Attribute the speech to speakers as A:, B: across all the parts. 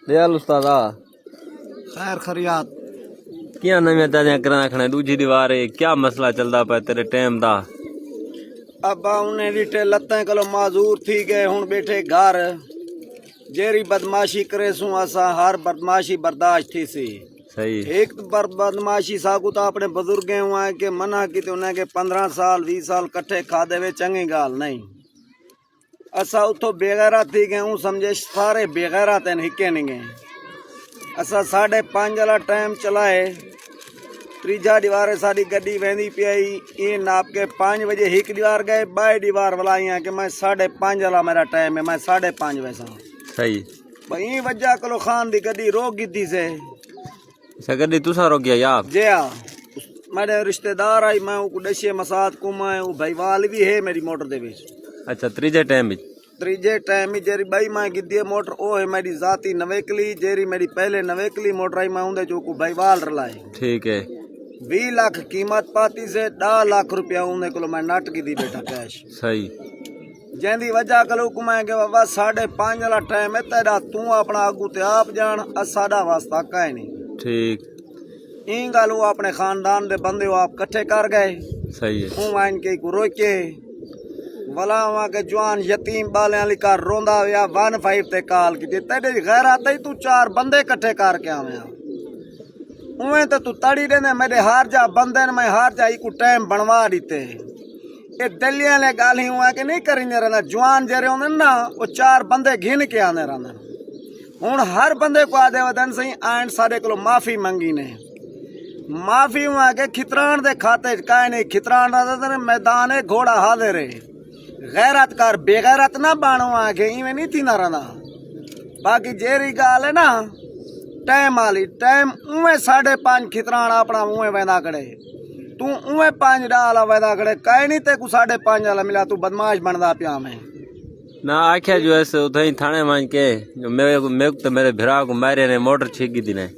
A: दयाल उस्तादा
B: खैर खरियात
A: क्या नवी ताजा करा रखना दूजी दीवार है क्या मसला चलता पाया तेरे टाइम दा
B: अब उन्हें विटे लत्तें कलो माजूर थी गए हुन बैठे घर जेरी बदमाशी करे सू असा हर बदमाशी बर्दाश्त थी सी
A: सही
B: एक बदमाशी साकू तो अपने बुजुर्ग हुआ है कि मना की तो उन्हें के 15 साल 20 साल कट्ठे खादे वे चंगी गाल नहीं असा उतो बेगैरा थी गए हूँ समझे सारे बेगैरा तेन हिके नहीं गए असा 5:30 वाला टाइम चलाए त्रीजा दीवार साड़ी गड्डी वेंदी पई ये नाप के 5 बजे एक दीवार गए बाई दीवार वाला आई कि मैं 5:30 वाला मेरा टाइम है मैं 5:30 वैसा
A: सही
B: भाई वजह कलो खान दी गड्डी रोक दी से
A: गड्डी तुसा रोक गया यार
B: जे मेरे रिश्तेदार आई मैं दशे मसाद को मैं भाईवाल भी है मेरी मोटर दे विच
A: अच्छा त्रीजे टाइम ही जेरी बाई मैं गिद्दी मोटर ओ है मेरी जाती नवेकली जेरी मेरी पहले नवेकली मोटर आई मैं उन्दे जो को भाईवाल रलाई ठीक है 20 लाख कीमत पाती से 10 लाख रुपया उन्दे को मैं नट की दी बेटा कैश सही जेंदी वजह कलो को मैं के बाबा 5:30 वाला टाइम है तेरा तू अपना आगू ते आप जान साडा वास्ता काहे नहीं ठीक इन गल वो अपने खानदान दे बंदे आप इकट्ठे कर गए सही है हूं आइन के को रोके वला वहां के जवान यतीम बाले वाली का रोंदा या 15 ते कॉल की तेरे गैरत ही तू 4 बंदे इकट्ठे करके आवे उवे तो तू तड़ी देने मेरे हार जा बंदे ने मैं हार जा को टाइम बनवा दीते ये दलिया ने गाल ही हुआ कि नहीं करेंगे रहना जवान जेरे होंगे ना वो 4 बंदे घिन के आने रहना हुन हर बंदे को आदे वदन सही आन सारे को माफी मंगी ने माफी हुआ के खितरान दे खाते काहे नहीं खितरान दा मैदान है घोड़ा हाजिर है गैरत कर बेगैरत ना बाणो आके इवें नहीं थी ना रहना बाकी जेरी गाल है ना टाइम वाली टाइम उवे 5:30 खितरान अपना उवे वेंदा करे तू उवे 5 डाला वेंदा करे काहे नहीं ते को 5:30 वाला मिला तू बदमाश बनदा पिया में ना आख्या जो ऐसे उधर थाने मान के जो मेरे तो मेरे भिरा को मारे ने मोटर छीगी दी ने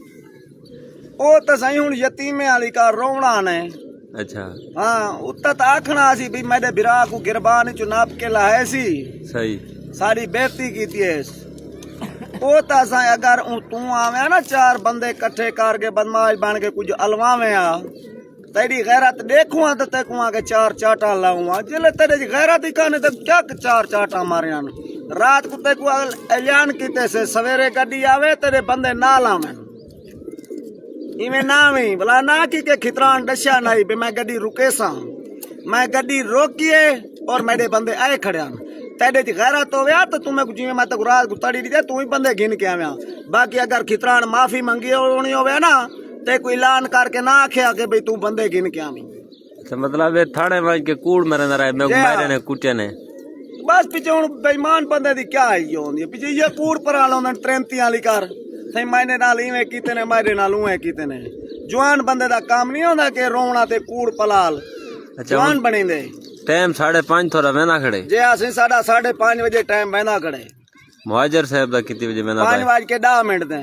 B: ओ तो सही हुन यतीमे वाली का रोवना ने
A: अच्छा
B: हाँ उत्ता तो आखना सी भी मेरे भिरा को गिरबान चु नाप के लाए सी सही सारी बेइज्जती की थी ओ तो असा अगर तू आवे ना 4 बंदे इकट्ठे करके बदमाश बन के कुछ अलवावे आ तेरी गैरत देखुआ तो तेकुआ के 4 चाटा लाऊंगा जिले तेरे गैरत ही कहने तो क्या 4 चाटा मारे रात को तेको ऐलान कीते से सवेरे गड्डी आवे तेरे बंदे ना लावे इवें ना भी भला ना की के खितरान दशा नहीं भी मैं गड्डी रुके सा मैं गड्डी रोकिए और मेरे बंदे आए खड़े तेरे गैरत हो गया तो तुम्हें जिम्मे मैं तो रात को तड़ी दी तू ही बंदे गिन के आवे बाकी अगर खितरान माफी मंगी होनी होवे ना ते कोई ऐलान करके ना आख्या के भाई तू बंदे गिन के आवी
A: अच्छा मतलब ये थाने में के कूड़ मरे ना रहे मैं मारे ने कुटे ने
B: बस पीछे हुन बेईमान बंदे दी क्या है होंदी पीछे ये कूड़ पर आलो ने ट्रेंती वाली कर सही मैंने नाल इवें कीते ने मेरे नाल उवें कीते ने जवान बंदे दा काम नहीं होंदा के रोवना ते कूड़ पलाल जवान बनेंदे
A: टाइम 5:30 थोड़ा वेना खड़े जे
B: असें साडा 5:30 बजे टाइम वेना खड़े
A: मुहाजिर साहब दा कितने बजे वेना
B: 5:10 दे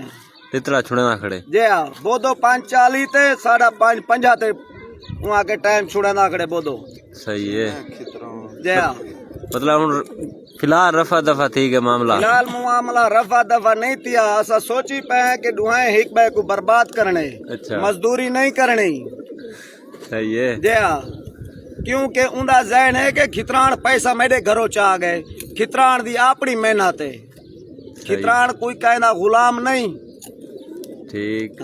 B: इतना
A: छुड़ना खड़े
B: जे बोदो 5:40 ते 5:50 ते वहां के टाइम छुड़ना खड़े बोदो सही है जे
A: मतलब हुन फिलहाल रफा दफा थी के मामला
B: फिलहाल मामला रफा दफा नहीं थिया असा सोची पे कि दुआएं एक बार को बर्बाद करने अच्छा मजदूरी नहीं करनी
A: सही है
B: जे क्योंकि उनका जहन है कि खितरान पैसा मेरे घरों च आ गए खितरान दी अपनी मेहनत है खितरान कोई कहना गुलाम नहीं ठीक